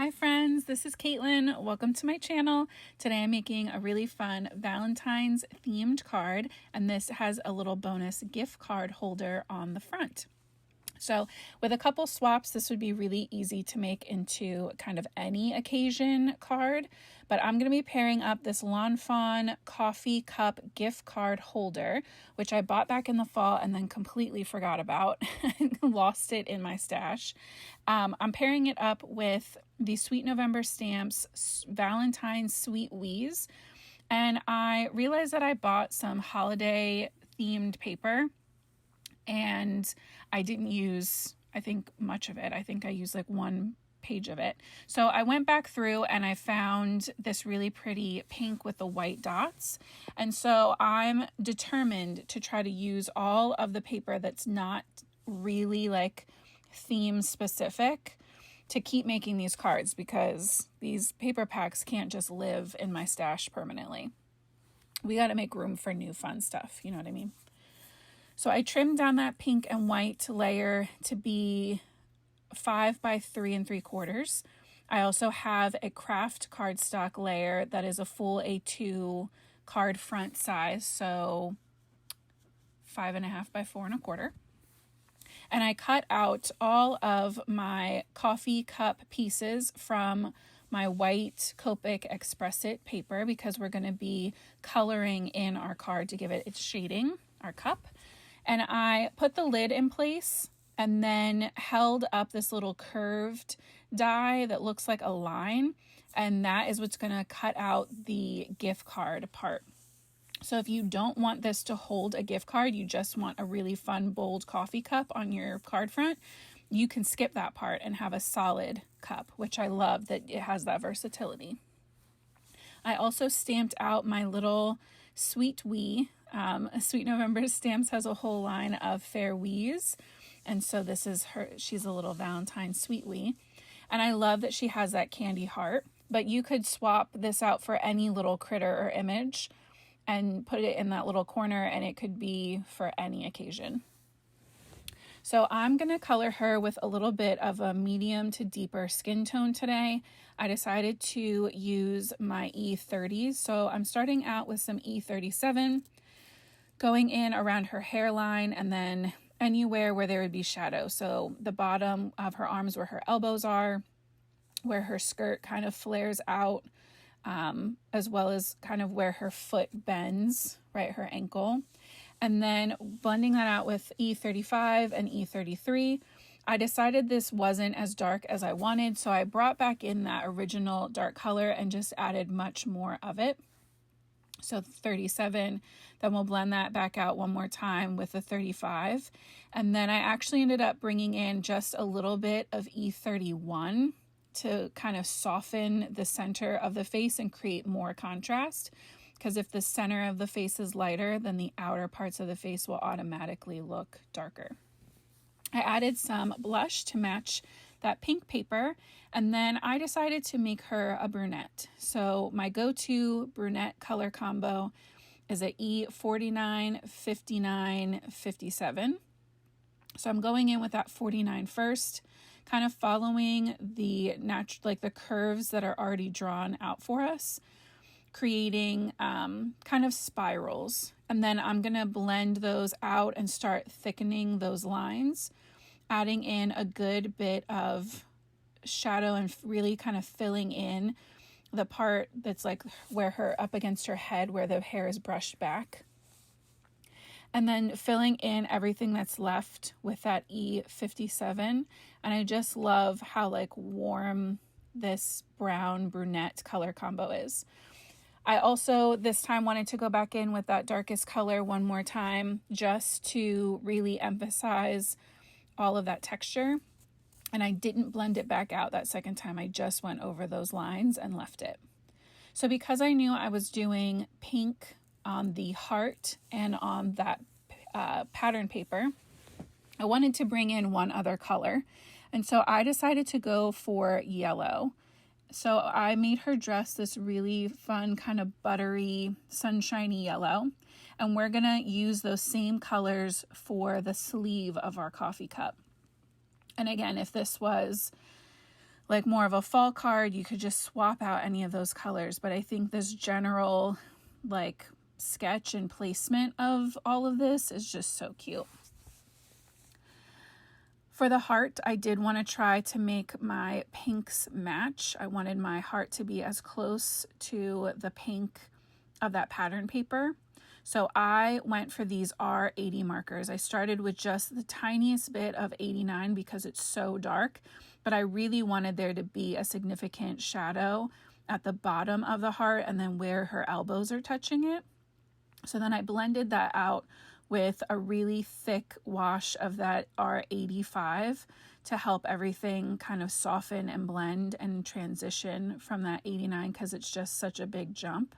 Hi friends, this is Caitlin. Welcome to my channel. Today I'm making a really fun Valentine's themed card, and this has a little bonus gift card holder on the front. So with a couple swaps, this would be really easy to make into kind of any occasion card, but I'm going to be pairing up this Fawn coffee cup gift card holder, which I bought back in the fall and then completely forgot about and lost it in my stash. I'm pairing it up with the Sweet November Stamps Valentine's Sweet Wheeze, and I realized that I bought some holiday themed paper and I didn't use, I think, much of it. I think I used like one page of it. So I went back through and I found this really pretty pink with the white dots. And so I'm determined to try to use all of the paper that's not really like theme specific to keep making these cards, because these paper packs can't just live in my stash permanently. We got to make room for new fun stuff. You know what I mean? So I trimmed down that pink and white layer to be 5 by 3 3/4. I also have a Kraft cardstock layer that is a full A2 card front size, so 5.5 by 4 1/4. And I cut out all of my coffee cup pieces from my white Copic Express It paper, because we're going to be coloring in our card to give it its shading, our cup. And I put the lid in place and then held up this little curved die that looks like a line. And that is what's going to cut out the gift card part. So if you don't want this to hold a gift card, you just want a really fun, bold coffee cup on your card front, you can skip that part and have a solid cup, which I love that it has that versatility. I also stamped out my little Sweet Wee. Sweet November Stamps has a whole line of fair wees, and so this is her. She's a little Valentine Sweet Wee, and I love that she has that candy heart. But you could swap this out for any little critter or image and put it in that little corner, and it could be for any occasion. So I'm going to color her with a little bit of a medium to deeper skin tone today. I decided to use my E30s. So I'm starting out with some E37, going in around her hairline and then anywhere where there would be shadow. So the bottom of her arms where her elbows are, where her skirt kind of flares out, as well as kind of where her foot bends, right, her ankle. And then blending that out with E35 and E33, I decided this wasn't as dark as I wanted, so I brought back in that original dark color and just added much more of it. So 37, then we'll blend that back out one more time with the 35. And then I actually ended up bringing in just a little bit of E31 to kind of soften the center of the face and create more contrast. Because if the center of the face is lighter, then the outer parts of the face will automatically look darker. I added some blush to match that pink paper, and then I decided to make her a brunette. So my go-to brunette color combo is a E49, 59, 57. So I'm going in with that 49 first, kind of following the like the curves that are already drawn out for us, creating kind of spirals. And then I'm going to blend those out and start thickening those lines, adding in a good bit of shadow and really kind of filling in the part that's like where her up against her head, where the hair is brushed back. And then filling in everything that's left with that E57. And I just love how like warm this brown brunette color combo is. I also this time wanted to go back in with that darkest color one more time, just to really emphasize all of that texture. And I didn't blend it back out that second time. I just went over those lines and left it. So because I knew I was doing pink on the heart and on that pattern paper, I wanted to bring in one other color. And so I decided to go for yellow. So I made her dress this really fun kind of buttery, sunshiny yellow. And we're going to use those same colors for the sleeve of our coffee cup. And again, if this was like more of a fall card, you could just swap out any of those colors. But I think this general like sketch and placement of all of this is just so cute. For the heart, I did want to try to make my pinks match. I wanted my heart to be as close to the pink of that pattern paper. So I went for these R80 markers. I started with just the tiniest bit of 89 because it's so dark, but I really wanted there to be a significant shadow at the bottom of the heart and then where her elbows are touching it. So then I blended that out with a really thick wash of that R85 to help everything kind of soften and blend and transition from that 89 because it's just such a big jump.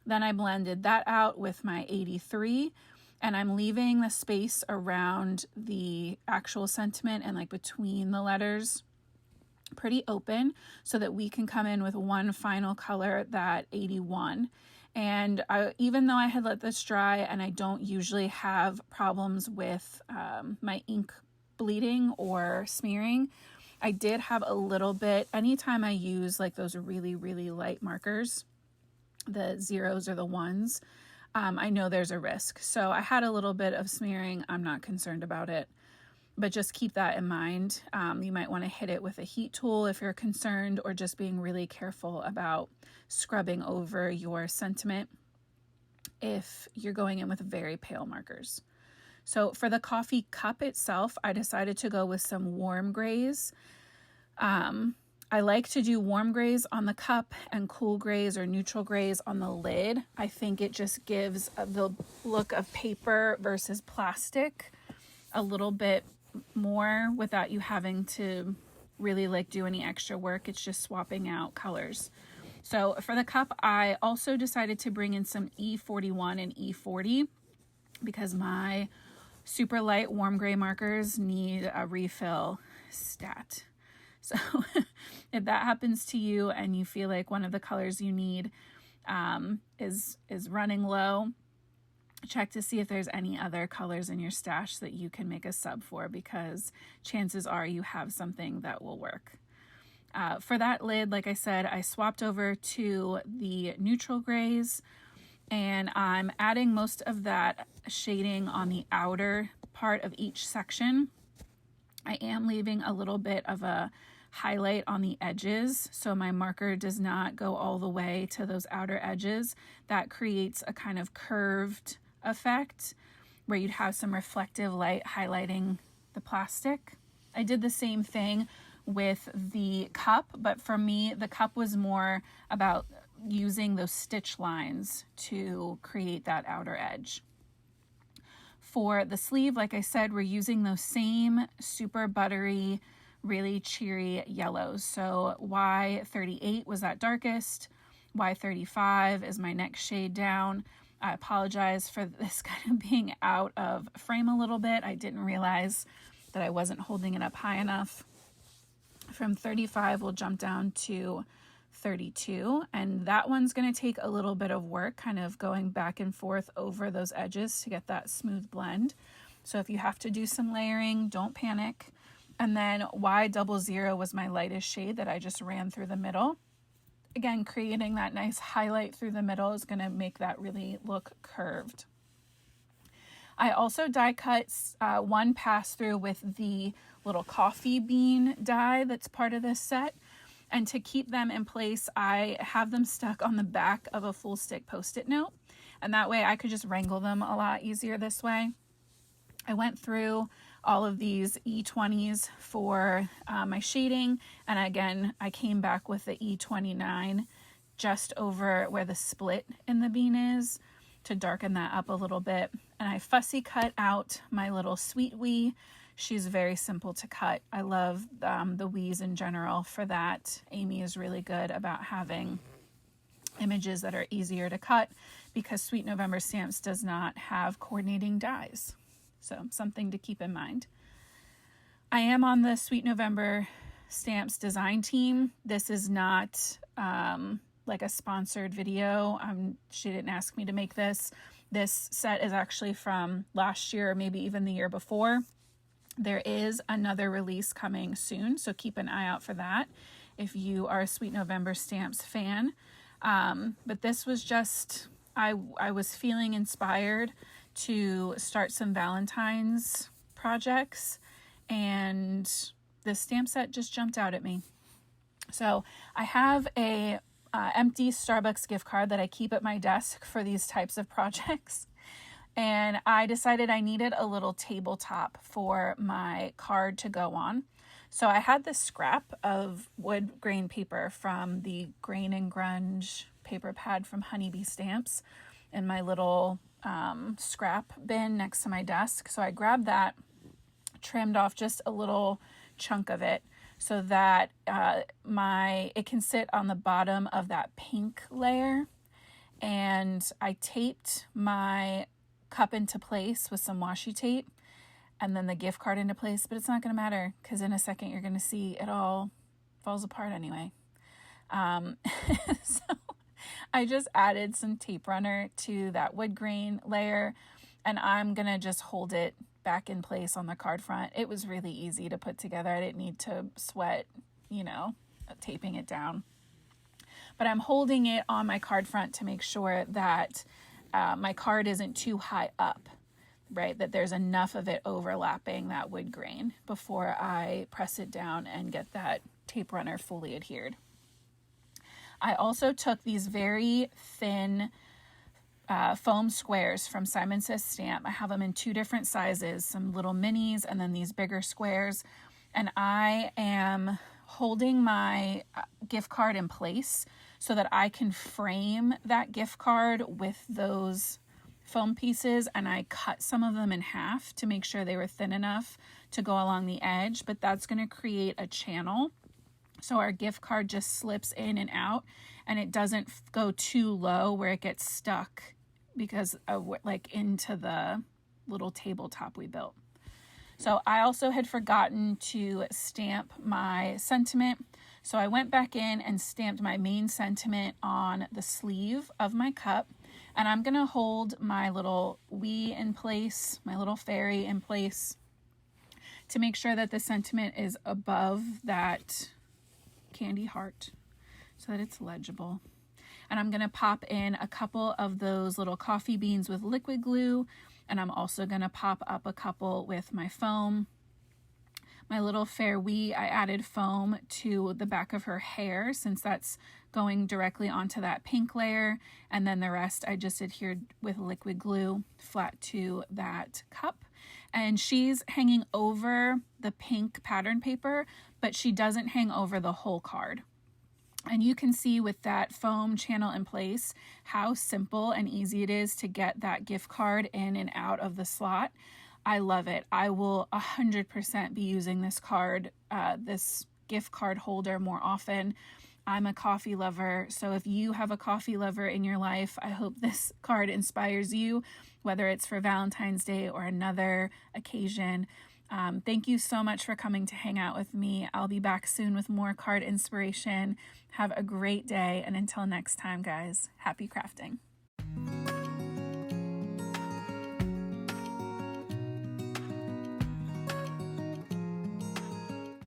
Then I blended that out with my 83, and I'm leaving the space around the actual sentiment and like between the letters pretty open so that we can come in with one final color, that 81. And even though I had let this dry and I don't usually have problems with my ink bleeding or smearing, I did have a little bit, anytime I use like those really, really light markers, the zeros or the ones, I know there's a risk. So I had a little bit of smearing. I'm not concerned about it, but just keep that in mind. You might want to hit it with a heat tool if you're concerned, or just being really careful about scrubbing over your sentiment if you're going in with very pale markers. So for the coffee cup itself, I decided to go with some warm grays. I like to do warm grays on the cup and cool grays or neutral grays on the lid. I think it just gives the look of paper versus plastic a little bit more without you having to really like do any extra work. It's just swapping out colors. So for the cup, I also decided to bring in some E41 and E40 because my super light warm gray markers need a refill stat. So if that happens to you and you feel like one of the colors you need is running low, check to see if there's any other colors in your stash that you can make a sub for, because chances are you have something that will work. For that lid, like I said, I swapped over to the neutral grays, and I'm adding most of that shading on the outer part of each section. I am leaving a little bit of a highlight on the edges so my marker does not go all the way to those outer edges. That creates a kind of curved effect where you'd have some reflective light highlighting the plastic. I did the same thing with the cup, but for me the cup was more about using those stitch lines to create that outer edge. For the sleeve, like I said, we're using those same super buttery, really cheery yellows. So Y38 was that darkest. Y35 is my next shade down. I apologize for this kind of being out of frame a little bit. I didn't realize that I wasn't holding it up high enough. From 35, we'll jump down to 32, and that one's going to take a little bit of work, kind of going back and forth over those edges to get that smooth blend. So if you have to do some layering, don't panic. And then Y00 was my lightest shade that I just ran through the middle. Again, creating that nice highlight through the middle is going to make that really look curved. I also die cut one pass through with the little coffee bean die that's part of this set. And to keep them in place, I have them stuck on the back of a full stick Post-it note. And that way I could just wrangle them a lot easier this way. I went through all of these E20s for my shading. And again, I came back with the E29 just over where the split in the bean is to darken that up a little bit. And I fussy cut out my little sweet wee. She's very simple to cut. I love the wees in general for that. Amy is really good about having images that are easier to cut because Sweet November Stamps does not have coordinating dies. So something to keep in mind. I am on the Sweet November Stamps design team. This is not like a sponsored video. She didn't ask me to make this. This set is actually from last year or maybe even the year before. There is another release coming soon, so keep an eye out for that if you are a Sweet November Stamps fan. But this was just, I was feeling inspired to start some Valentine's projects, and this stamp set just jumped out at me. So I have a empty Starbucks gift card that I keep at my desk for these types of projects. And I decided I needed a little tabletop for my card to go on. So I had this scrap of wood grain paper from the Grain and Grunge paper pad from Honeybee Stamps in my little scrap bin next to my desk. So I grabbed that, trimmed off just a little chunk of it so that it can sit on the bottom of that pink layer. And I taped my cup into place with some washi tape and then the gift card into place, but it's not going to matter because in a second you're going to see it all falls apart anyway. So I just added some tape runner to that wood grain layer, and I'm going to just hold it back in place on the card front. It was really easy to put together. I didn't need to sweat, taping it down. But I'm holding it on my card front to make sure that my card isn't too high up, right? That there's enough of it overlapping that wood grain before I press it down and get that tape runner fully adhered. I also took these very thin foam squares from Simon Says Stamp. I have them in 2 different sizes, some little minis and then these bigger squares. And I am holding my gift card in place so that I can frame that gift card with those foam pieces, and I cut some of them in half to make sure they were thin enough to go along the edge, but that's going to create a channel so our gift card just slips in and out and it doesn't go too low where it gets stuck because of into the little tabletop we built. So I also had forgotten to stamp my sentiment. So I went back in and stamped my main sentiment on the sleeve of my cup. And I'm going to hold my little we in place, my little fairy in place to make sure that the sentiment is above that candy heart so that it's legible. And I'm going to pop in a couple of those little coffee beans with liquid glue. And I'm also going to pop up a couple with my foam. My little fair wee, I added foam to the back of her hair since that's going directly onto that pink layer. And then the rest I just adhered with liquid glue flat to that cup. And she's hanging over the pink pattern paper, but she doesn't hang over the whole card. And you can see with that foam channel in place how simple and easy it is to get that gift card in and out of the slot. I love it. I will 100% be using this card, this gift card holder more often. I'm a coffee lover, so if you have a coffee lover in your life, I hope this card inspires you, whether it's for Valentine's Day or another occasion. Thank you so much for coming to hang out with me. I'll be back soon with more card inspiration. Have a great day, and until next time, guys, happy crafting.